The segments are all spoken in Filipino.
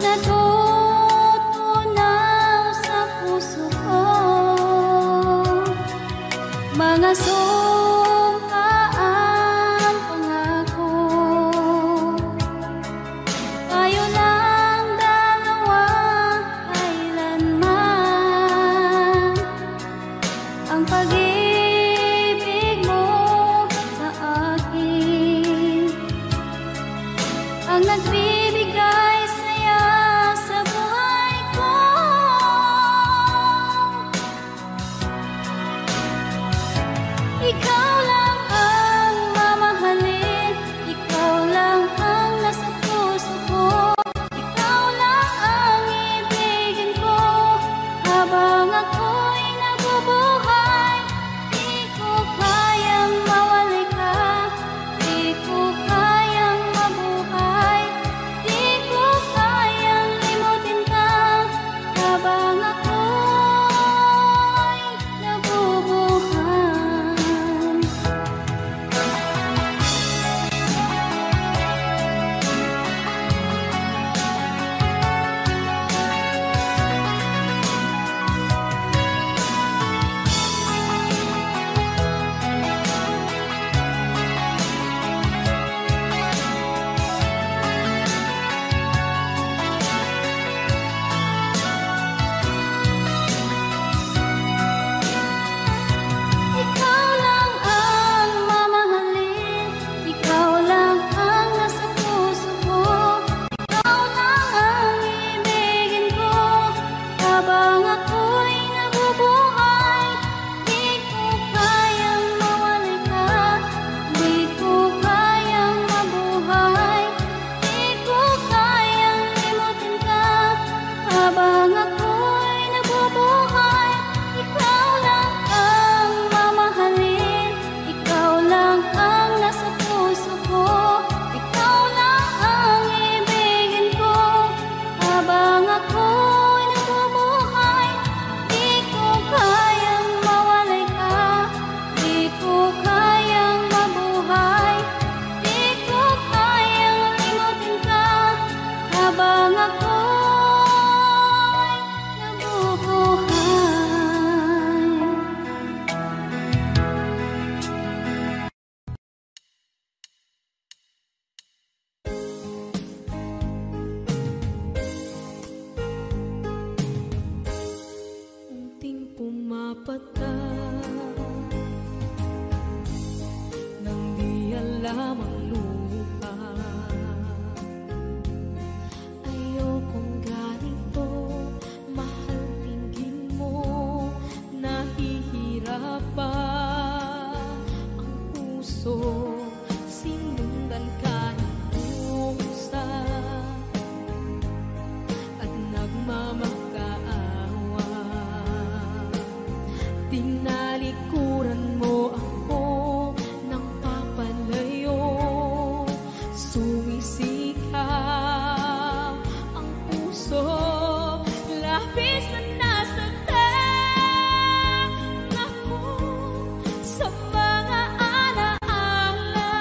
natutunaw sa puso ko. Mga sumkaang pangako, tayo lang dalawa kailanman. Ang pag-ibig mo sa akin ang nagbibigay saya sa buhay ko. Ikaw lang ang mamahalin, ikaw lang ang nasa puso ko, ikaw lang ang ibigin ko habang ako'y nabubuhay. Di ko kayang mawalay ka, di ko kayang mabuhay, di ko kayang limutin ka habang ako'y nabubuhay. Ikaw lang ang mamahalin, ikaw lang ang nasa puso ko, ikaw lang ang ibigin ko habang ako'y nabubuhay. Di ko kayang mawalay ka, di ko kayang mabuhay, di ko kayang limutin ka habang ako'y nabubuhay. Ikaw lang ang mamahalin, ikaw lang ang nasa puso ko, ikaw lang ang ibigin ko habang ako'y nabubuhay. Di ko kayang mawalay ka, di ko kayang mabuhay, di ko kayang limutin ka habang ako'y nabubuhay. Unting pumapata nang di alam ang lupa. Ayokong ganito, mahal, tingin mo, nahihirapan ang puso. Sinundan ka ng pusa at nagmamakaawa. Tinalikuran mo ako ng papalayo, sumisikap ang puso, labis na nasaktan ako sa mga alaala.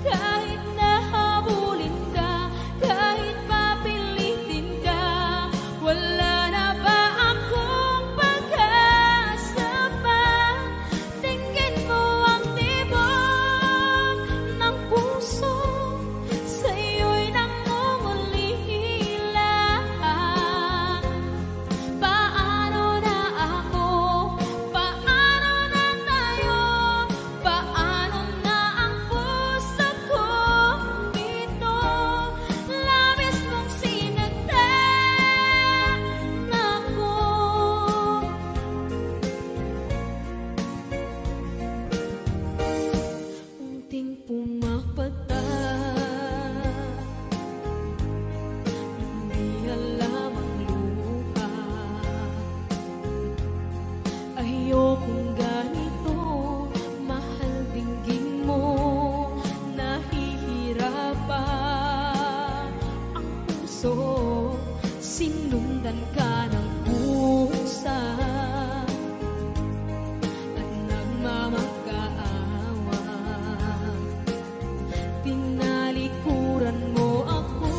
Kahit nahabulin ka, kahit papilitin ka, wala na ba akong pag-asa pa? Tingin mo ang tibok ng puso, sa'yo'y nangungulila. Paano na ako? Paano na tayo? Paano na ang puso ko ito? Labis mong sinagtan ako. Unting pumapata, hindi alam ang luha. Ayokong ganito, mahal, dinggin mo, nahihirapan ang puso. Sinundan ka ng pusa at nagmamakaawa. Tinalikuran mo ako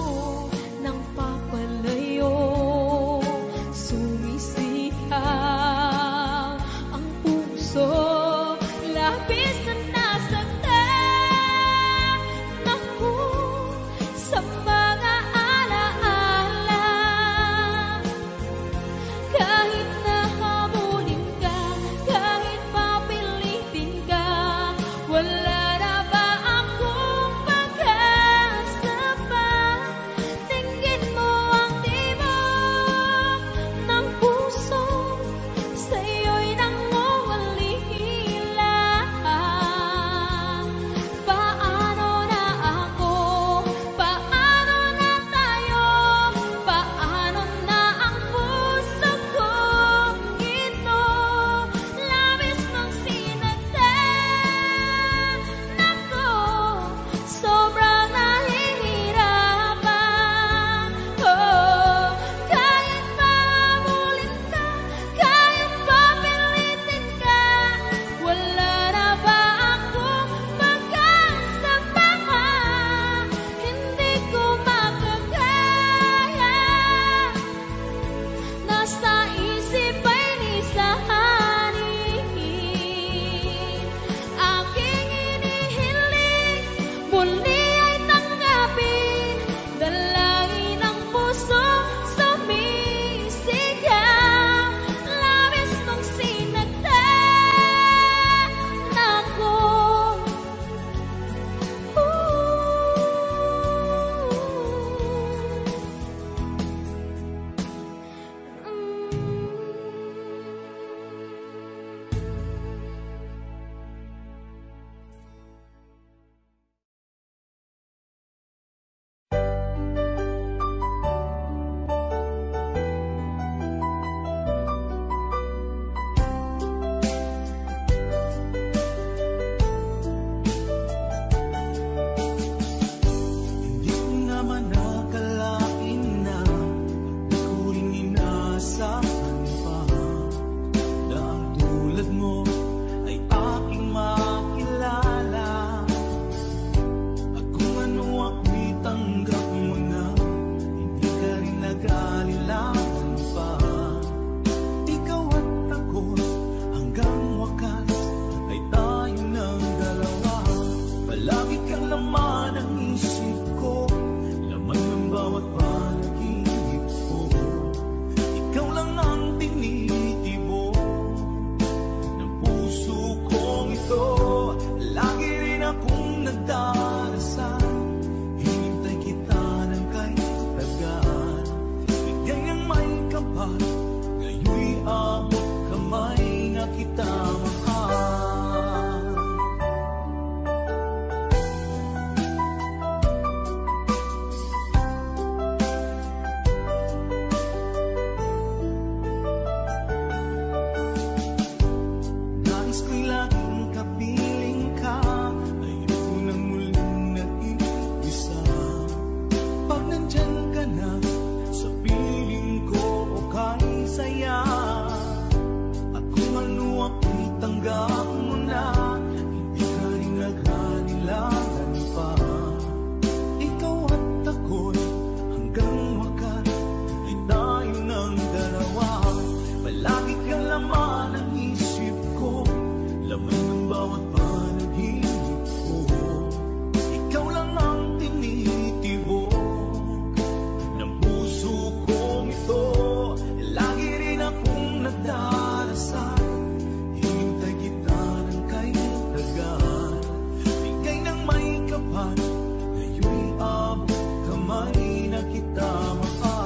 kita mahal.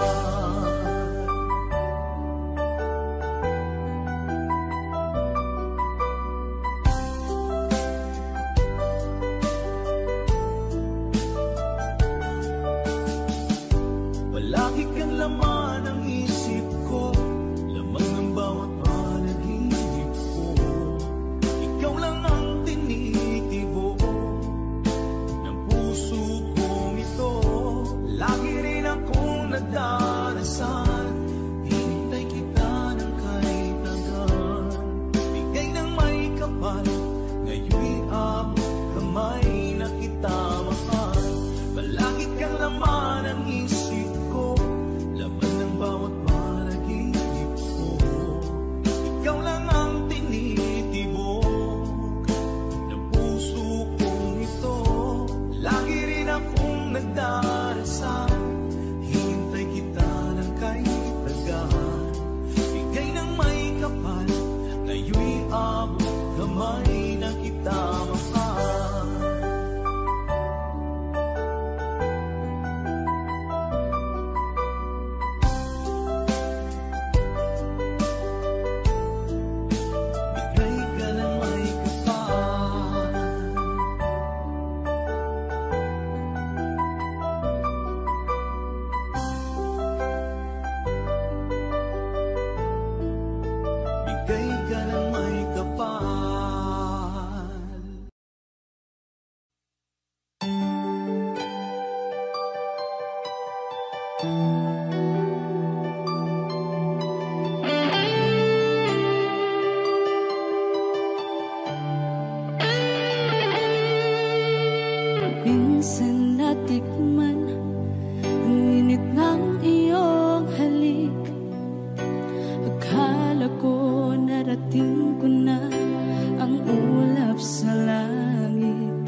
Palagi kang laman ng isip ko, lamang ng bawat panaginip ko. Ikaw lang ang tinitibo ng puso kong ito. Lagi rin akong nagdarasal, hinintay kita ng kahit hanggan. Bigay ng may kapal, ngayon'y abot kamay na kita mahal. Palagi kang laman ng isip ko, laman ng bawat panaginip ko. Ikaw lang ang tinitibok ng puso kong ito. Lagi rin akong nagdarasal, hintay kita ng kahit tagahan. Bigay ng may kapal, ngayon'y abot kamay na kita mahal. Bigay ka ng may kapal. Minsan natikman ang init ng iyong halik. Akala ko narating ko na ang ulap sa langit.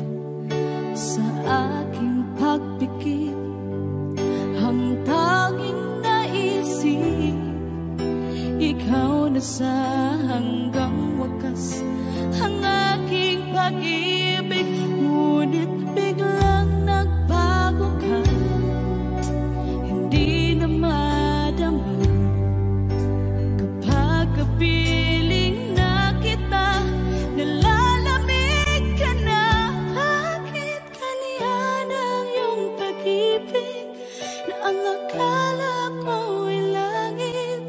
Sa aking pagpikit, ang tanging naisip, ikaw na sa hanggang wakas ang aking pag-ibig. Ngunit biglang nagbago ka, hindi na madama kapag kapiling na kita. Nalalamig ka na, bakit kaniyan ang iyong pag-ibig na ang akala ko ay langit?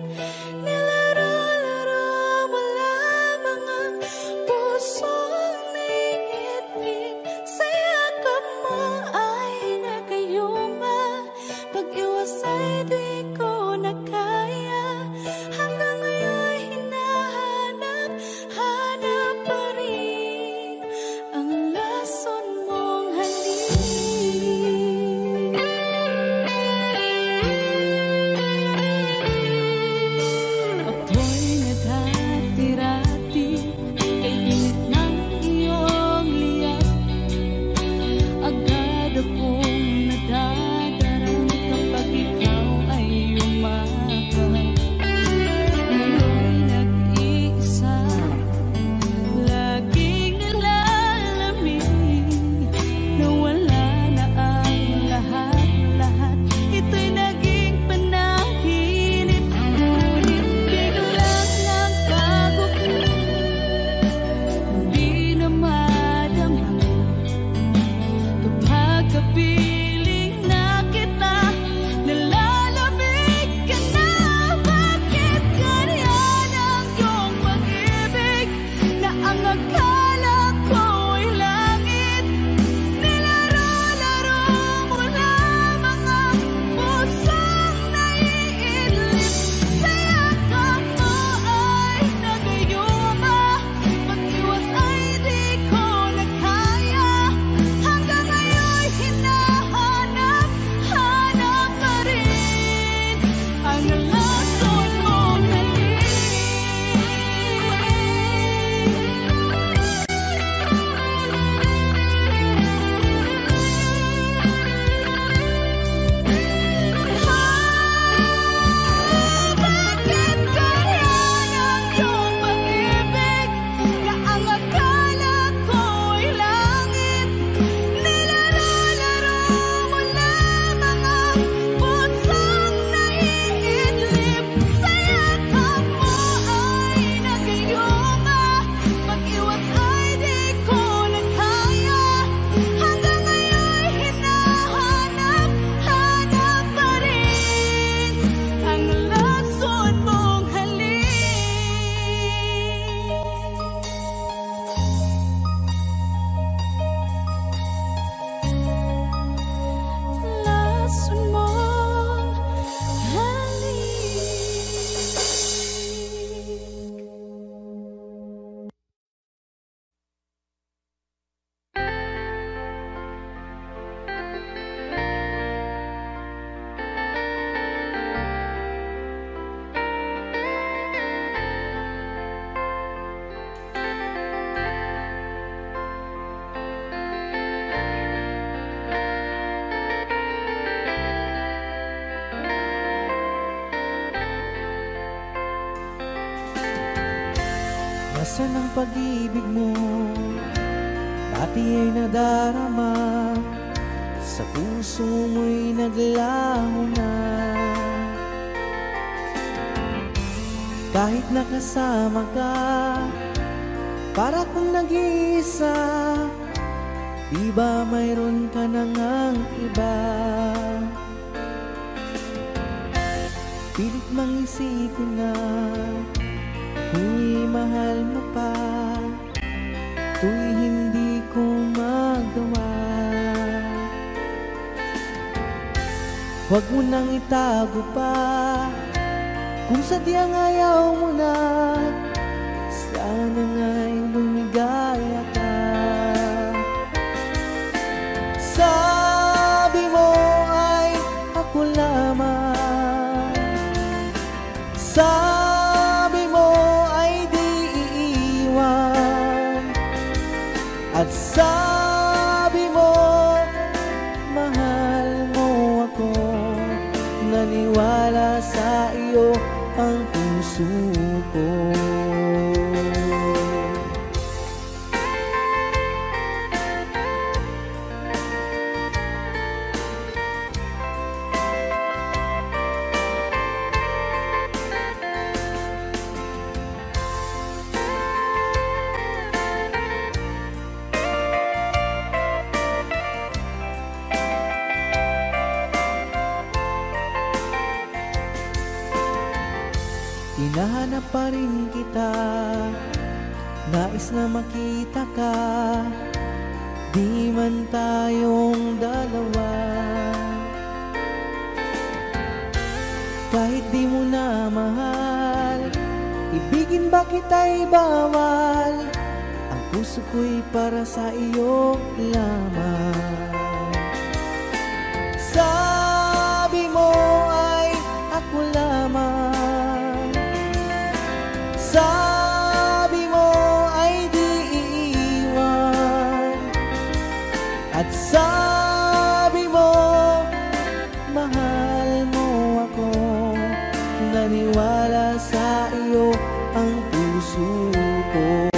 Nilaro-laro mo lamang ang pusong may Nasaan ang pag-ibig mo? Dati ay nadarama, sa puso mo'y naglaho na. Kahit nakasama ka, para kung nag-iisa, di ba mayroon ka na ngang iba? Pilit mang isipin na kung mahal mo pa, to'y hindi ko magawa. Huwag mo nang itago pa, kung sadyang ayaw mo na, sana nga'y lumigaya ka. Sabi mo ay ako lamang, sabi mo ay di iiwan, at sabi mo mahal mo ako. Naniwala sa iyo ang puso ko. Hinahanap pa rin kita, nais na makita ka, di man tayong dalawa. Kahit di mo na mahal, ibigin ba kita'y bawal? Ang puso ko'y para sa iyo lamang. Sabi mo ay ako lamang, sabi mo ay di iiwan, at sabi mo mahal mo ako. Naniwala sa iyo ang puso ko.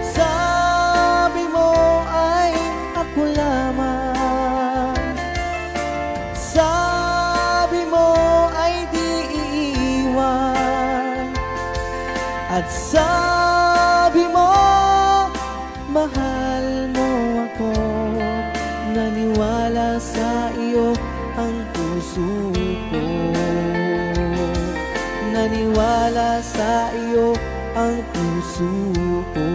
Sabi mo ay ako lamang, sabi mo ay di iiwan, at sabi mo mahal mo ako. Naniwala sa iyo ang puso ko. Naniwala sa iyo ang puso ko.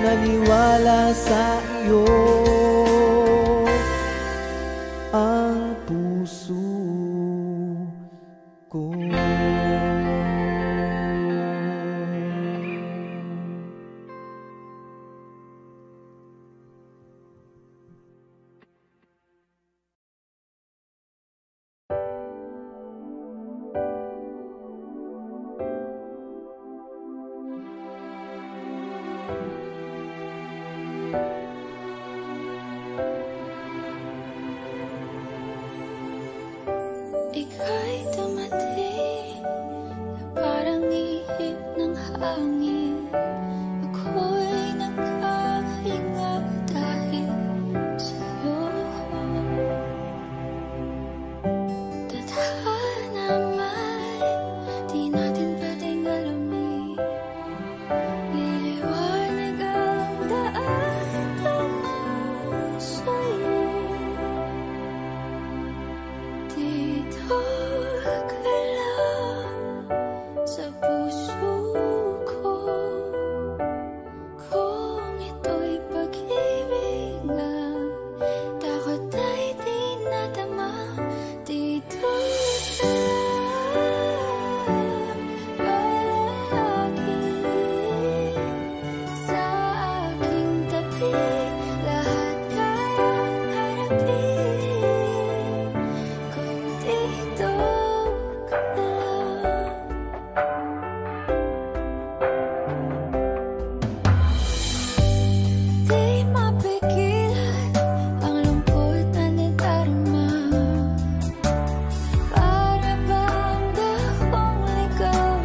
Naniwala sa iyo ang puso ko. Ika'y dumating na parang ihip ng hangin. Ako'y nagkahinga dahil sa'yo. Tadhana man, di natin pwedeng alamin. Liliwanag ang daan tungo sa'yo. Dito ka lang sa puso ko. Kung ito'y pag-ibig na takot ay di nadama. Dito ka lang palagi sa aking tabi. Lahat kayang harapin kung dito ka lang. Di mapigilan ang lungkot na nadarama. Para bang dahong ligaw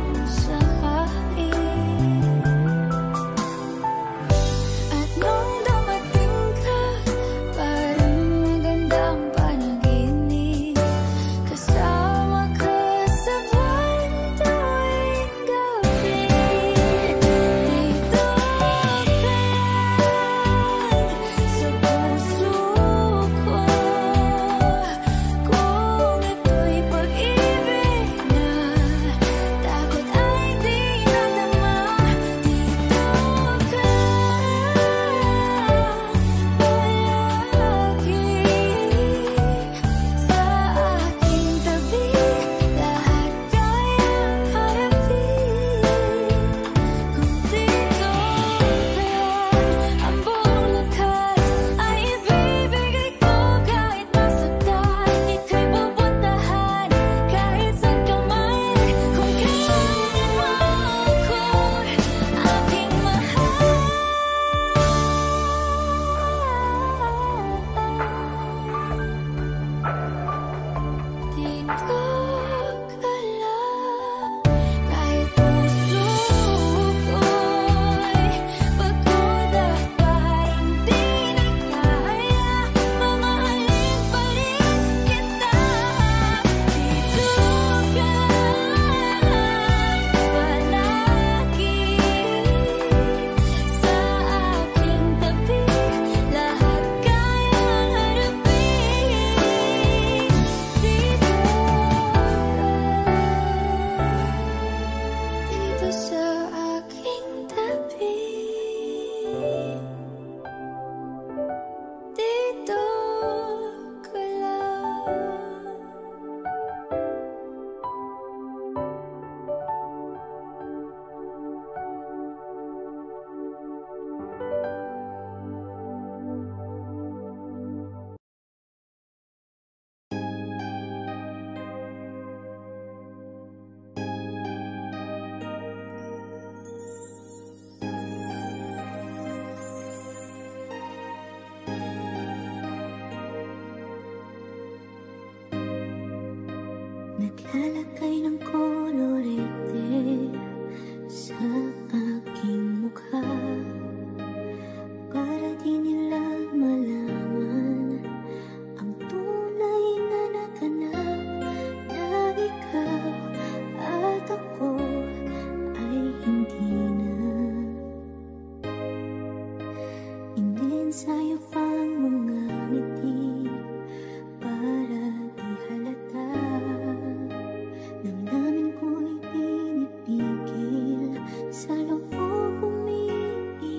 Naglalagay ng kolorete sa aking mukha para di nila malaman ang tunay na naganap, na ikaw at ako ay hindi na. Inensayo pang mga ngiti para di halata. Damdamin ko'y pinipigil, sa loob umiiyak.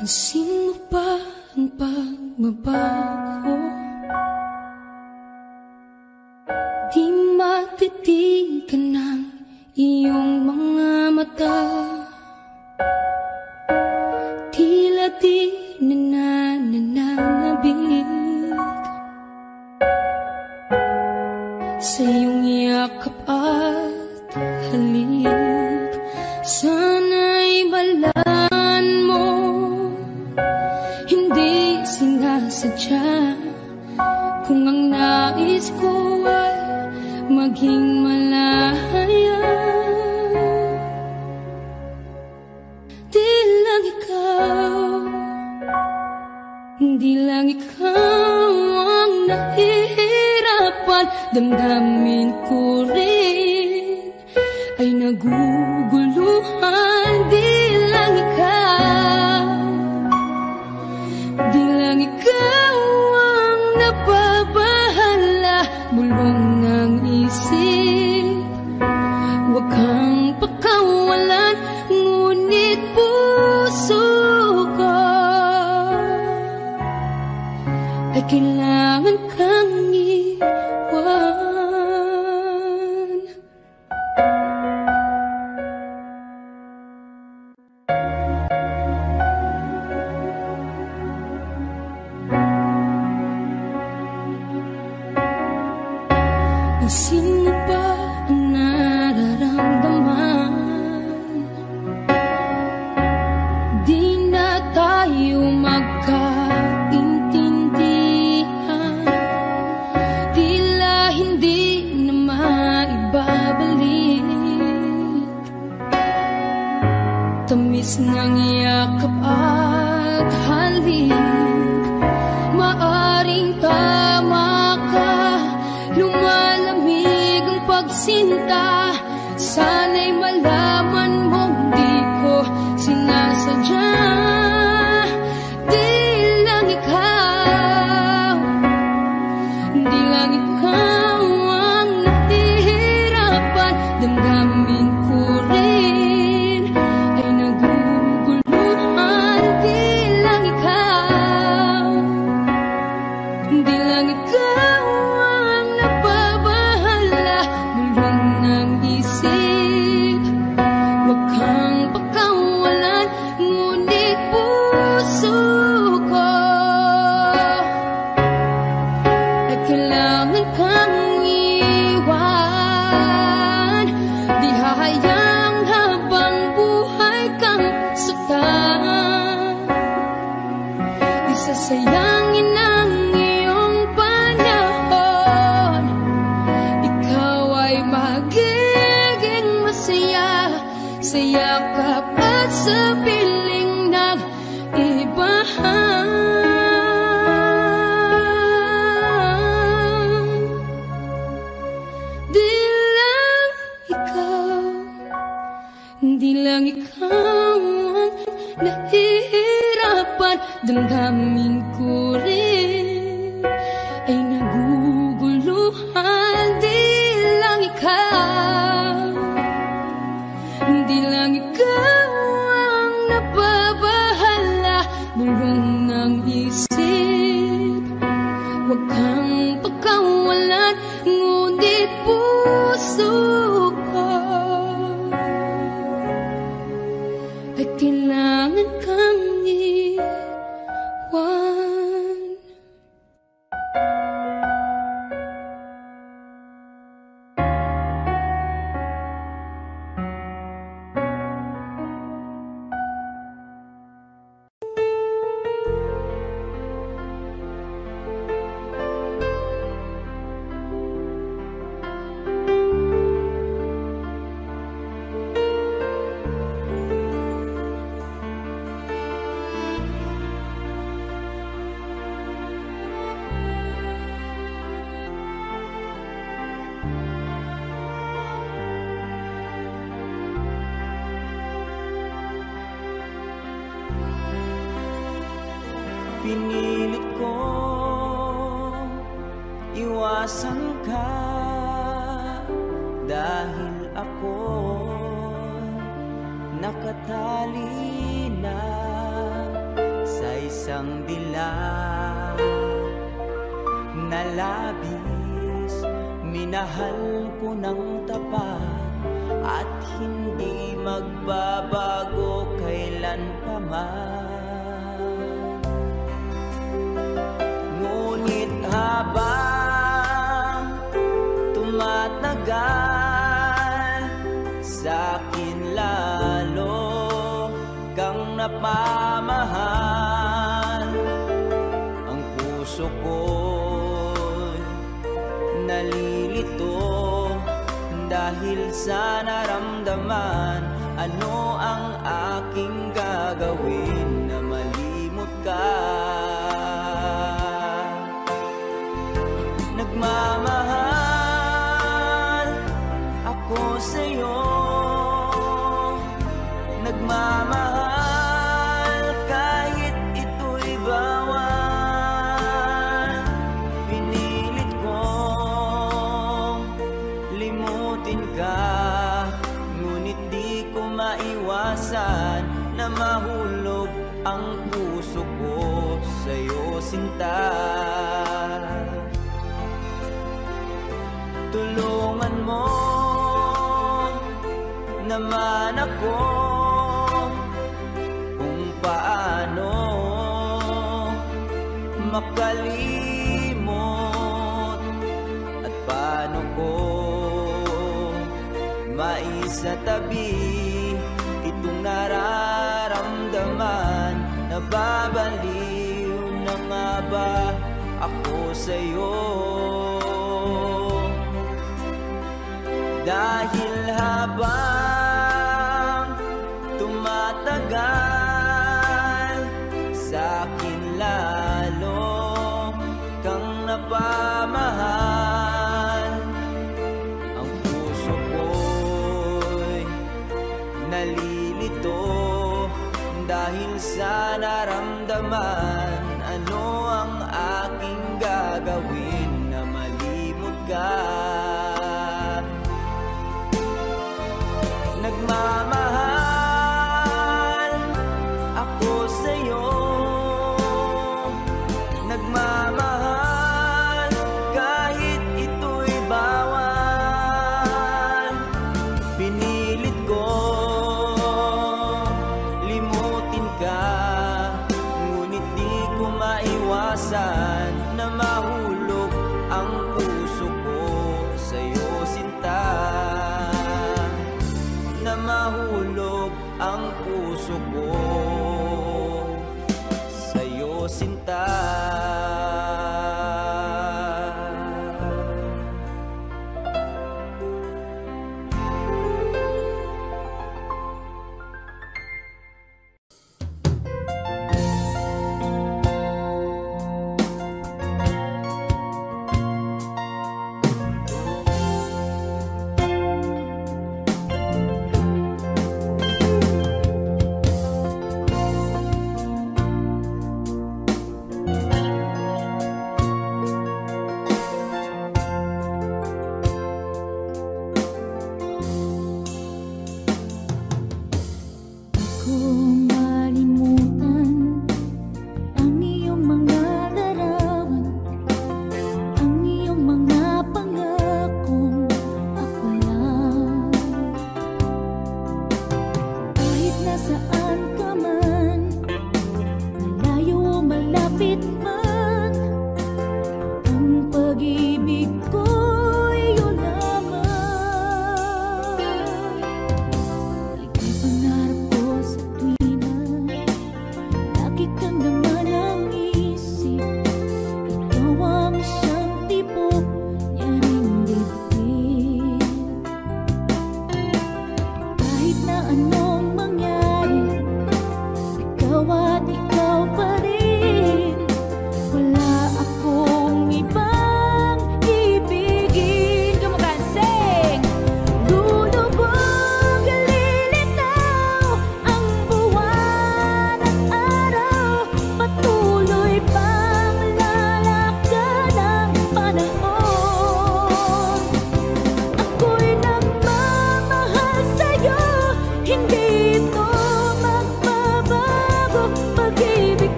Pansin mo ba ang pagbabago? Di matitigan ng iyong mga mata. Tila di nananabig sa iyong yakap at halik. Sana'y balaan mo, hindi sinasadya. Kung ang nais ko ay maging malaya, di lang ikaw, di lang ikaw ang nahihirapan. Damdamin ko rin ay naguguluhan. Di lang ikaw, di lang ikaw ang nababahala. Bulong ng isip, huwag kang pakawalan. Ngunit puso ko ay kailangan kang iwan. Pansin mo ba ang nararamdaman? Di na tayo magkaintindihan. Tila hindi na maibabalik tamis ng yakap at halik. Maaring tama ka, lumalamig ang pagsinta. Sana'y malaman mong di ko sinasadya. Di lang ikaw, di lang ikaw ang nahihirapan. Damdamin ko rin ay naguguluhan. Di lang ikaw, di lang ikaw ang nababahala. Bulong ng isip, huwag kang pakawalan. Ngunit puso ko ay kailangan kang iwan. Di hahayang habang buhay kang saktan. Di sasayangin ang iyong panahon. Ikaw ay magiging masaya sa yakap at sa piling nag-ibahan. Di lang ikaw, di lang ikaw ang nahihirapan. Damdamin ko rin ay naguguluhan. Di lang ikaw, di lang ikaw ang nababahala. Bulong ng isip, huwag kang pakawalan. Ngunit puso ko ay kailangan kang iwan. Pinilit ko iwasan ka dahil ako nakatali na sa isang dilag na labis. Minahal ko ng tapat at hindi magbabago kailan pa man. Ngunit habang tumatagal, sa'kin lalo kang napamahal. Ang puso ko'y nalilito dahil sa naramdaman. Ano ang aking gagawin na malimot ka? Nagmamahal ako sa'yo, nagmamahal kahit ito'y bawal. Pinilit kong limutin ka, ngunit di ko maiwasan na mahulog ang puso ko sa'yo, sinta. Tulungan mo naman ako kung paano makalimot at paano ko maisatabi itong nararamdaman. Nababaliw na nga ba ako sa'yo? Dahil habang tumatagal, sa'kin lalo kang napamahal. Ang puso ko'y nalilito dahil sa naramdaman. Ano ang aking gagawin na malimot ka? Nagmamahal ako sa'yo, nagmamahal kahit ito'y bawal. Pinilit ko limutin ka, ngunit di ko maiwasan na mahulog ang puso ko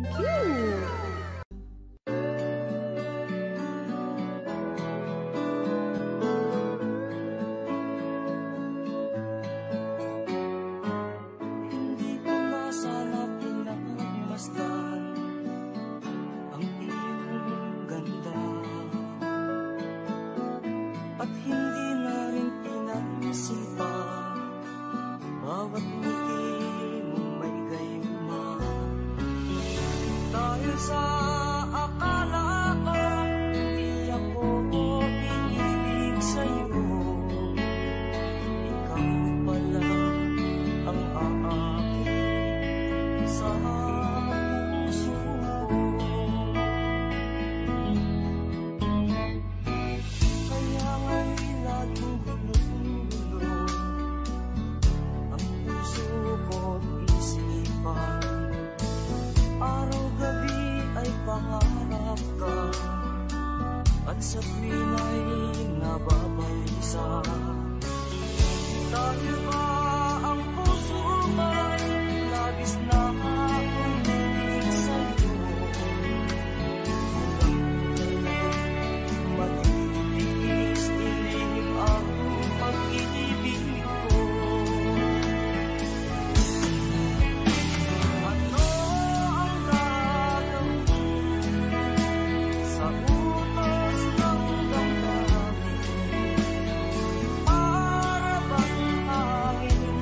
Thank you! Hindi ko na sana pinagmasdan ang iyong ganda, at hindi na rin pinagsipan bawat ngiti mong may gayuma. Dahil sa akala ko hindi ako iniibig sa'yo, ikaw pala ang aakit sa puso ko. Kaya nga'y laging gulo-gulo ang puso ko't isipan. Araw-gabi ay pangarap ka, at sa tuwin ay nababalisa. Dahil ba ang puso ko'y labis na umilig sa'yo, matitiis-tilim ang pag-ibig ko. Ano ang gagawin sa utos ng damdamin? Para bang hangin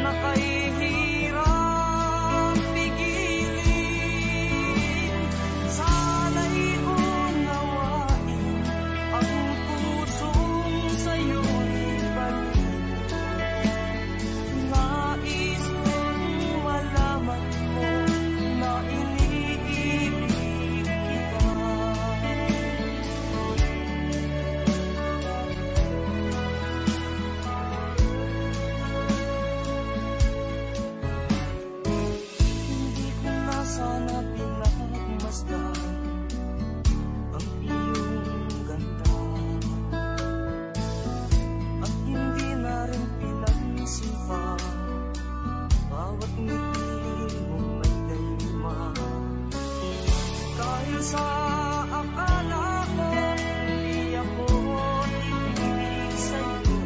na kahihirap pigilin? Sana'y unawain ang pusong sa'yo'y balik. Nais kong malaman mo na iniibig kita. Hindi ko na sana pinagmasdan ang iyong ganda, at hindi na rin pinagsipan bawat ngiti mong may gayuma. Dahil sa akala ko hindi ako iniibig sa'yo,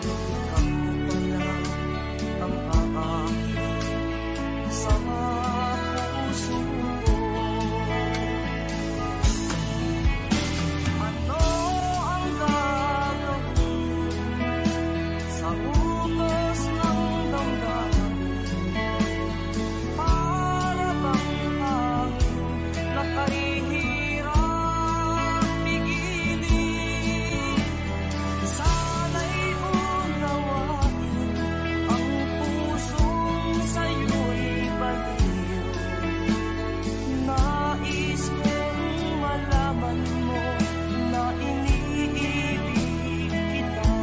ikaw pala ang aakit sa puso ko. Ano ang gagawin sa utos ng damdamin? Para bang hangin na kahihirap pigilin? Sana'y unawain ang pusong sa'yo'y baliw. Nais kong malaman mo na iniibig kita.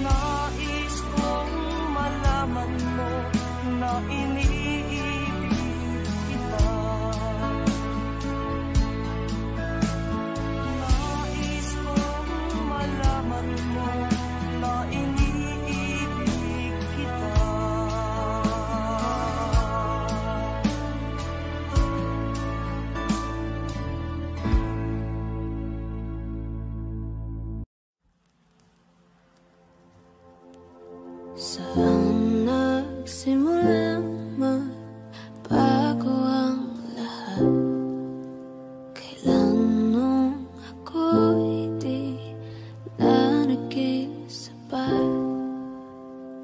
Nais kong malaman mo na iniibig kita. Nais kong malaman mo na iniibig kita. Saan nagsimulang magbago ang lahat? Kailan nung ako'y di na nag-iisapat?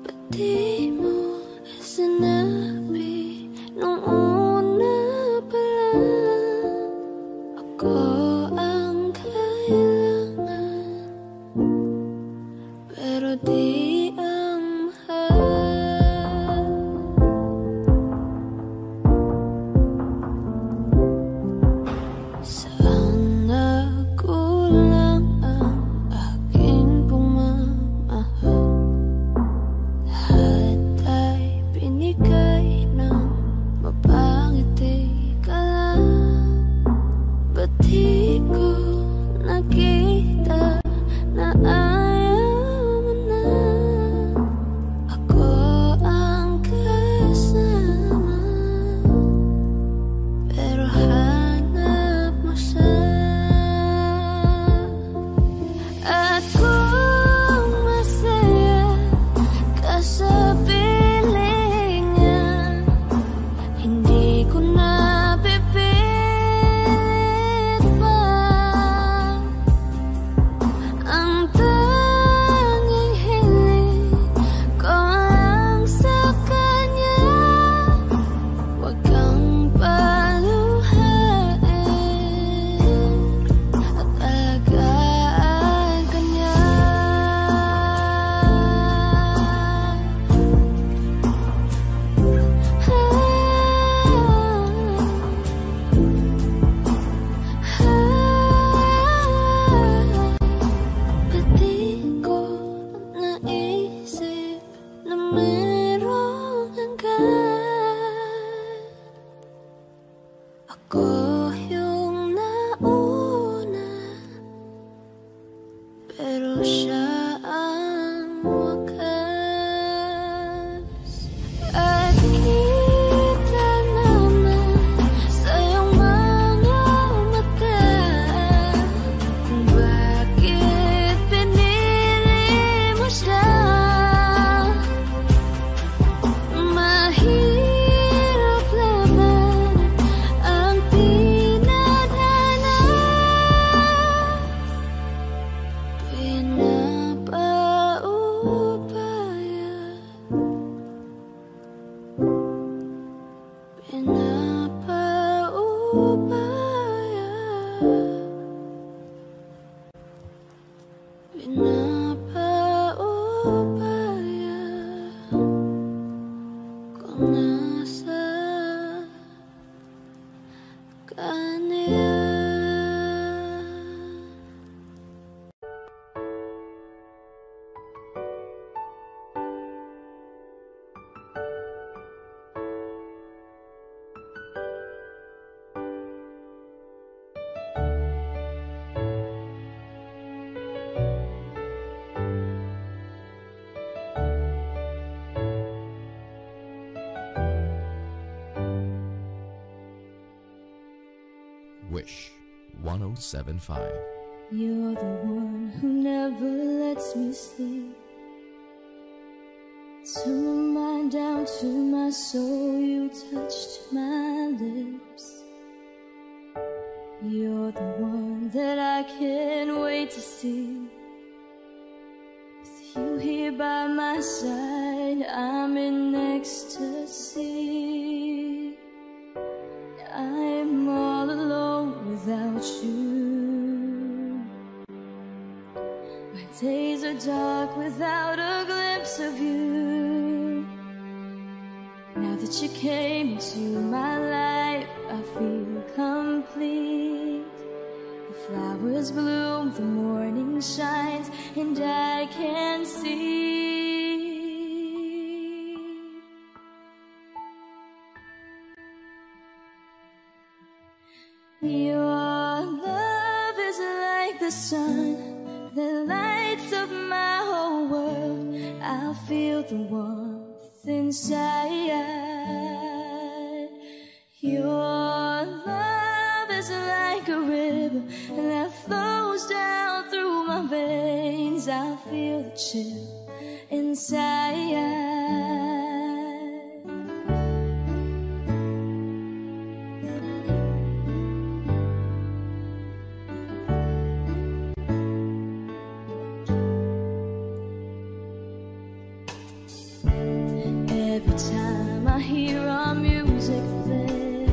Ba't di mo na sinabi nung una pa lang ako ang kailangan, pero di ang mahal? Saan nagkulang ang aking pagmamahal? Lahat ay binigay merong hanggan. Ako yung nauna, pero siya ang wakas. At kita naman sa iyong mga mata, kung bakit pinili mo siya. Mahirap laban ang tinadhana, pinapaubaya, pinapaubaya, pinapaubaya kung nasa kanya. Wish 1075. You're the one who never lets me sleep. Turn my mind down to my soul, you touched my lips. You're the one that I can't wait to see. With you here by my side, I'm in ecstasy. I'm all alone without you. My days are dark without a glimpse of you. Now that you came into my life, I feel complete. The flowers bloom, the morning shines, and I can see. Your love is like the sun that lights up my whole world. I feel the warmth inside. Your love is like a river that flows down through my veins. I feel the chill inside. Every time I hear our music play,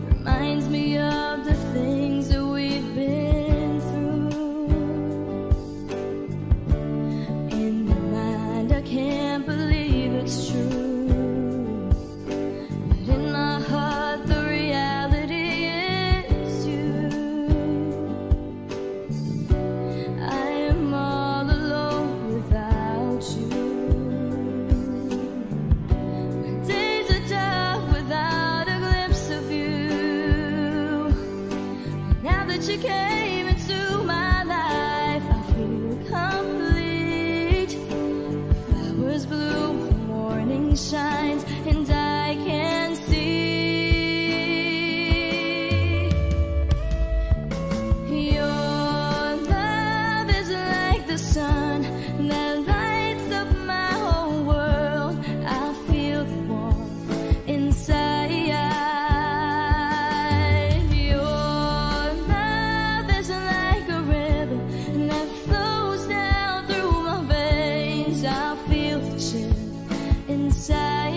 reminds me of the things that we've been through. In my mind I can't believe it's true, but in my heart the reality is you. I am all alone without you. You came into my life, I feel complete. The flowers bloom, the morning shines, and I can see. Your love is like the sun that lights up my whole world. I feel the warmth inside. Inside.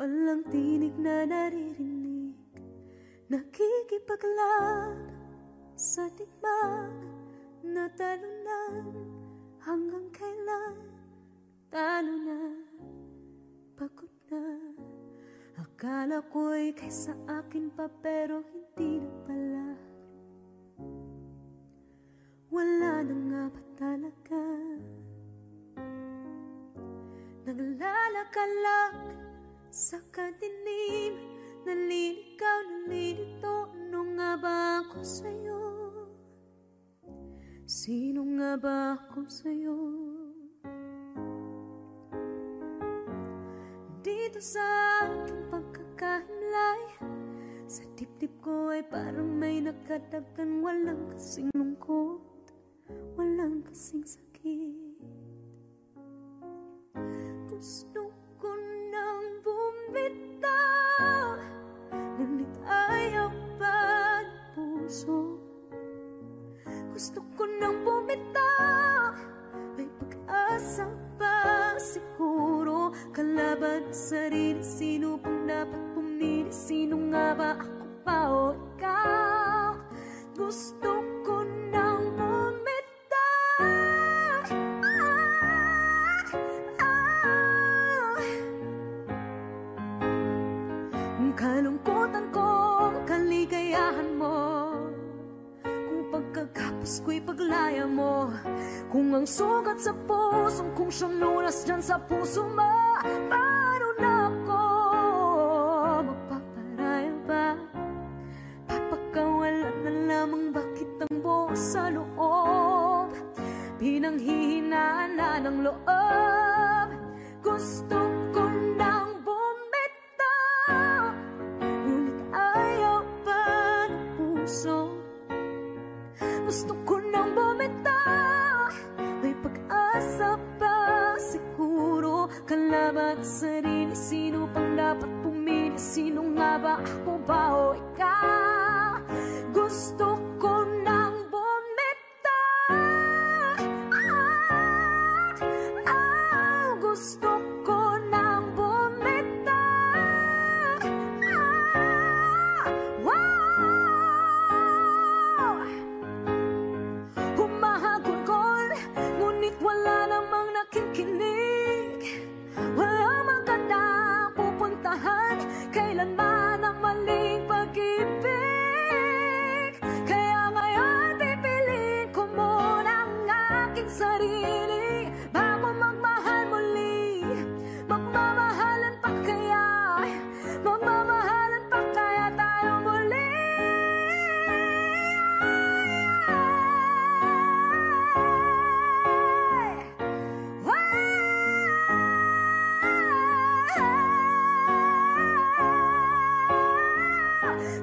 walang tinig na naririnig, nakikipaglaban sa digmaan na talunan. Hanggang kailan talo na, pagod na. Akala ko'y kaysa akin pa, pero hindi na pala. Wala na nga ba talaga? Naglalakalag sa kadilim, naliligaw, nalilito. Ano nga ba ako sa'yo? Sino nga ba ako sa'yo? Dito sa aking pagkakahimlay, sa dibdib ko ay parang may nakadagan. Walang kasing lungkot, walang kasing sakit. Gusto ko nang bumitaw, ngunit ayaw pa ng puso. Gusto ko nang bumitaw, may pag-asa pa siguro. Kalaban sa sarili, sino pang dapat pumili? Sino nga ba, ako pa o ikaw? Gusto ko nang bumitaw, kalungkutan ko, kaligayahan mo. Pagkagapos ko'y paglaya mo, kung ang sugat sa pusong kung siyang lunas dyan sa puso mo. Paano na ako magpaparaya ba? Papakawalan na lamang, bakit ang buhos sa loob? Pinanghihinaan na ng loob. Gusto ko nang bumitaw, ngunit ayaw pa ng puso. Gusto ko nang bumitaw, may pag-asa pa siguro. Kalaban sa sarili, sino pang dapat pumili? Sino nga ba, ako ba o ikaw? Gusto ko nang bumitaw, gusto ko nang bumitaw. Humahagulgol, ngunit wala namang nakikinig. Walang magandang pupuntahan, kailanman ang maling pag-ibig. Kaya ngayon pipiliin ko muna ang aking sarili bago magmahal muli. Magmamahalan pa kaya, magmamahalan pa kaya tayo muli.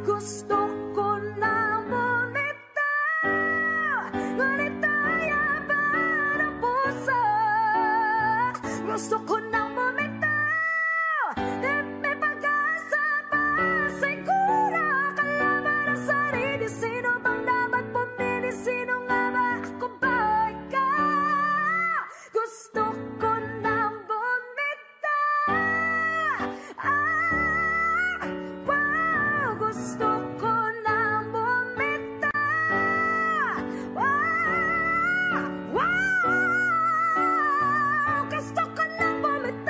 Gusto ko na bumitaw, ngunit ayaw pa ng puso. Gusto ko nang bumitaw, at may pag-asa pa siguro. Kalaban ang sarili, sino bang dapat pumili? Sino nga ba, ako ba o ikaw? Gusto ko nang bumitaw, gusto ko nang bumitaw. Gusto ko nang bumitaw.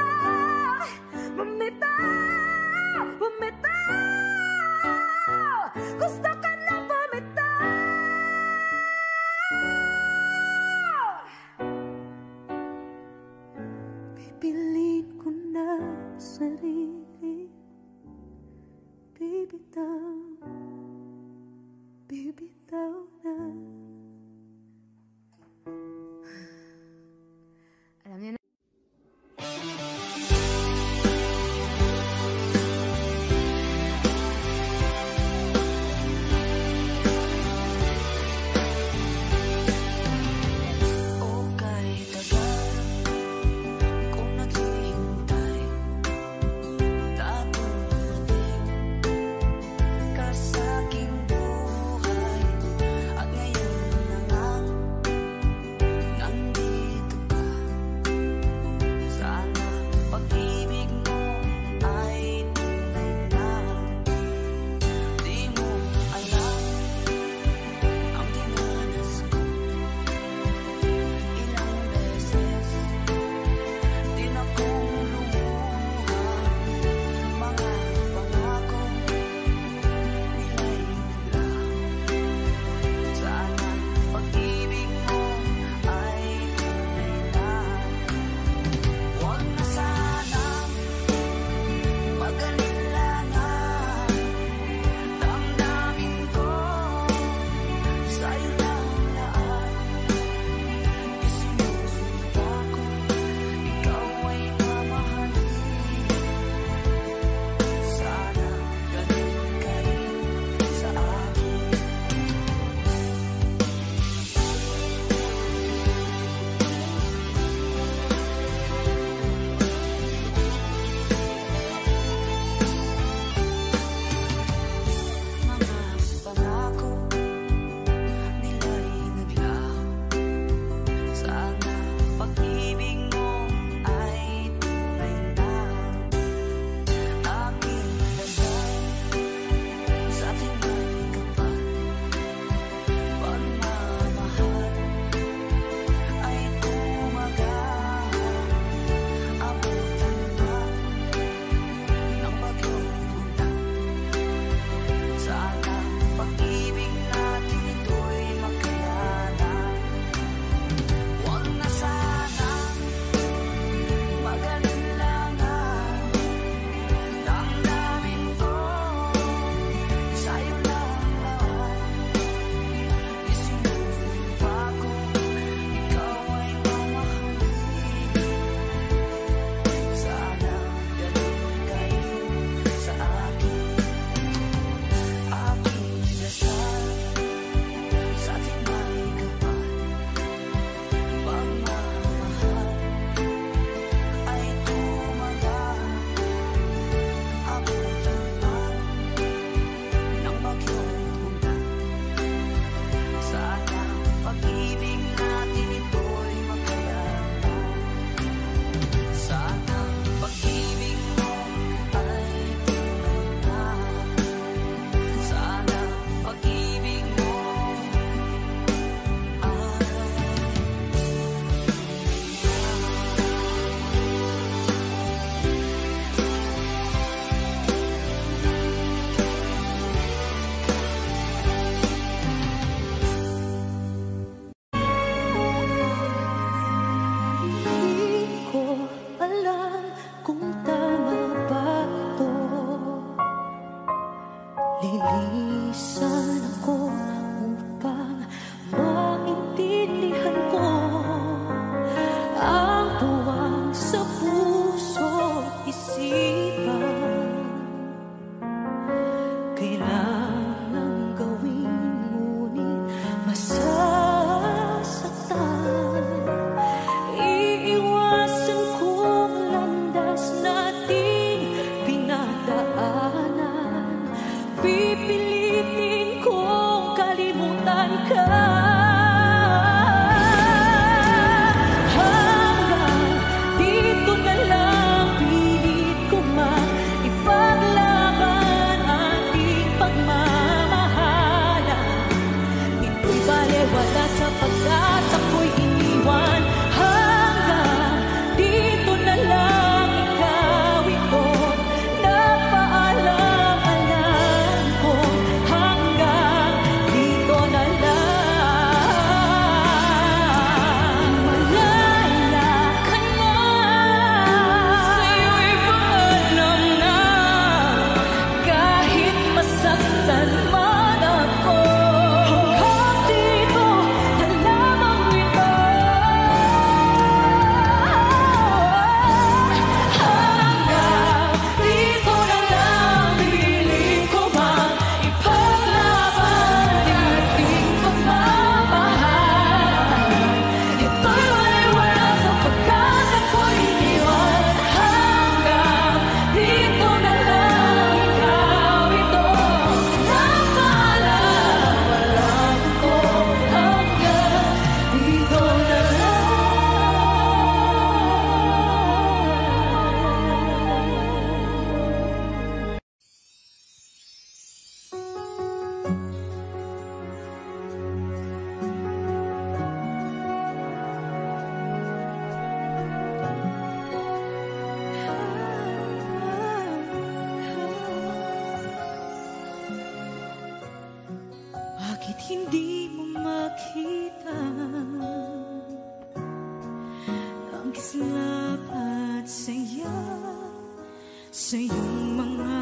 sa iyong mga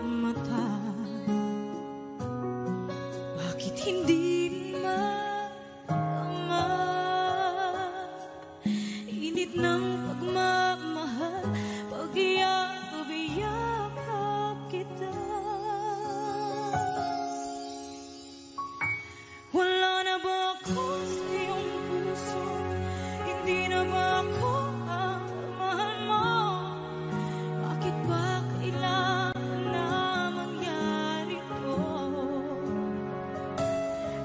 mata. Bakit hindi maama? Init ng pagmamahal, pag-iyakap kita. Wala na ba ako sa iyong puso? Hindi na ba ako ang mahal mo? Bakit ba kailangan na mangyari to?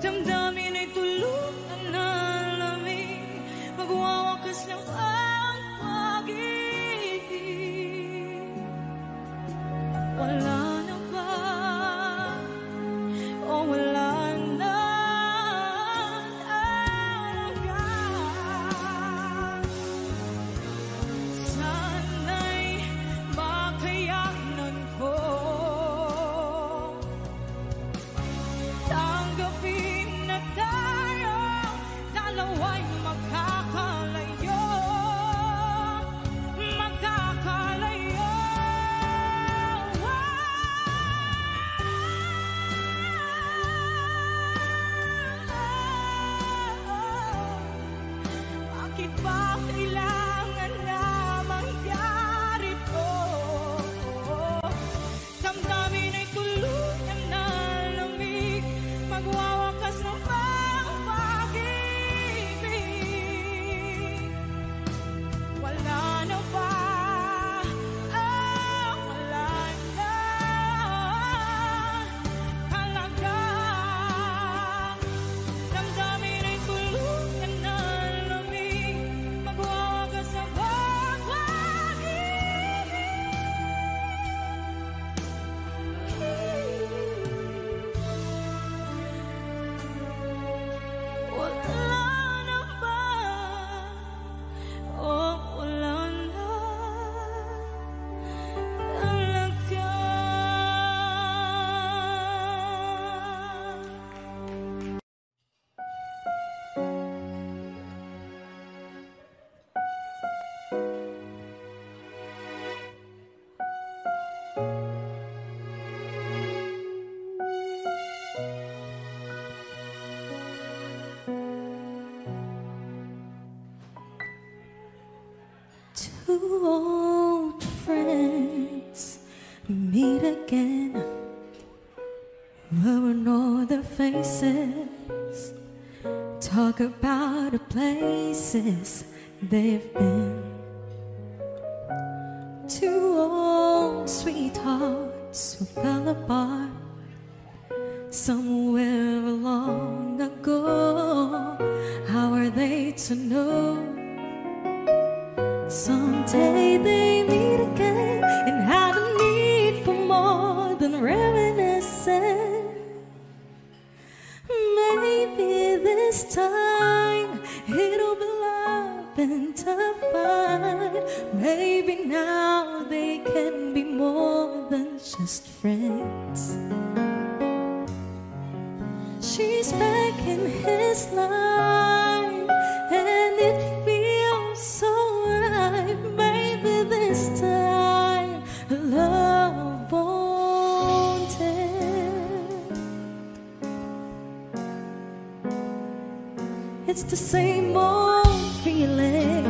Damdamin ay tuluyan na lamig, magwawakas ng ang pag-ibig. Wala na ba? O wala na talaga? Sana'y makayanan ko tanggapin na tayo dalawa'y magkakalayo. Magkakalayo. Bakit ba kailangan na mangyari to? Damdamin ay tuluyan na lamig, magwawakas ng pag-ibig. Wala na ba? Wala na talaga. Damdamin ay tuluyan na lamig, magwawakas ng pag-ibig. Wala na ba? Wala na talaga. Two old friends meet again, wearing all their faces, talk about the places they've been. Two old sweethearts who fell apart somewhere long ago. How are they to know? Someday they meet again and have a need for more than reminiscing. Maybe this time it'll be love and divine. Maybe now they can be more than just friends. She's back in his life and it feels so right. Maybe this time love won't end. It's the same old feeling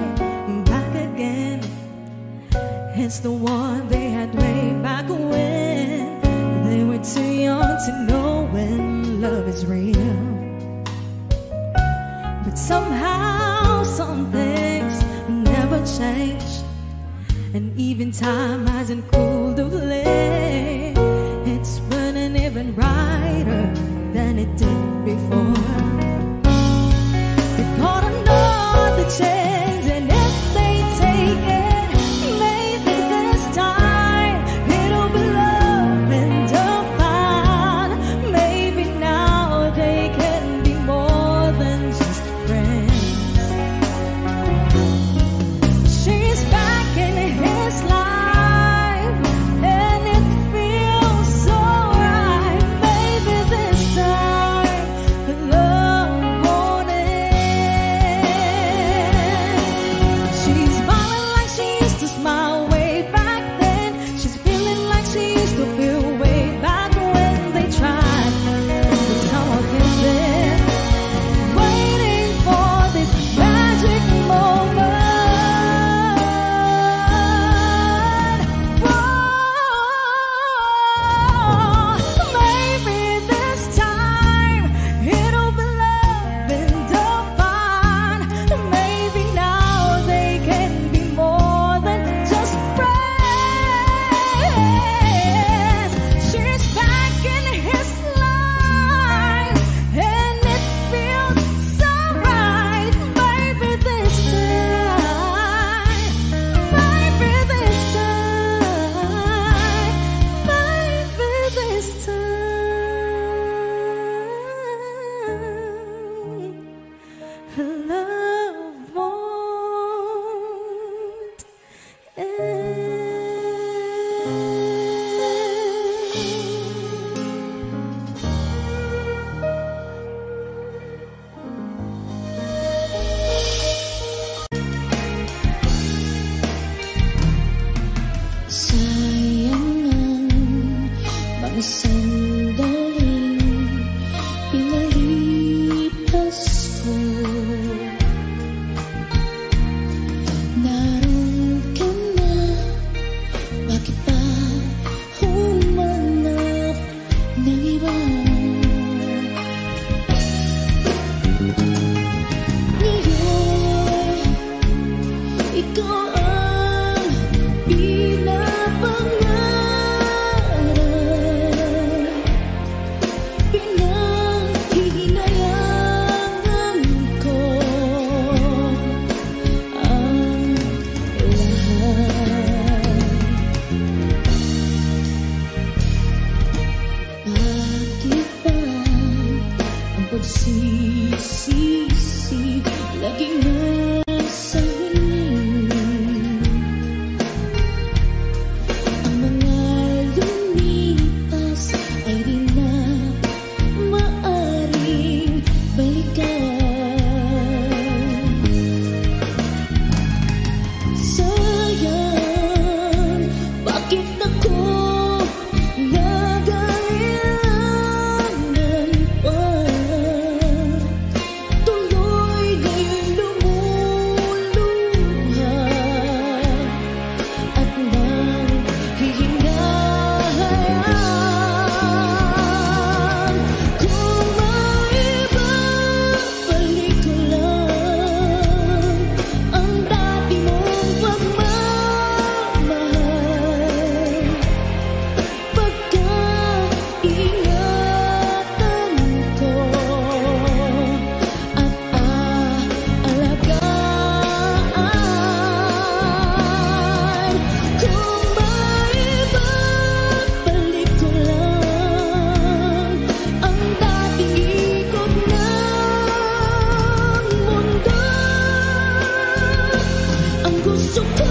back again. It's the one they had way back when they were too young to know when love is real. But somehow some things never change, and even time hasn't cooled the flame. It's burning even brighter than it did before. They got another chance, and if they take it, maybe this time it'll be love and divine. Maybe now they can be more than just friends. She's back in his life and it feels so right. Maybe this love won't end. Sayang ang mga sandaling pinalipas ko. Naroon ka na, bakit pa humanap ng iba? Ngayon, ikaw ang pinapangarap, pinahihinayangan ko ang lahat. Bakit ba ang pagsisisi laging nasa huli? Ang mga lumipas ay di na maaring balikan. Sayang, bakit ako nagailangan pa? Tuloy ngayong lumuluha at nanghihingahan. Kung maibabalik ko lang ang dati mong pagmamahal, pagkaingatan ko at aalagaan. Kung maibabalik ko lang ang dating ikot ng mundo, ang gusto ko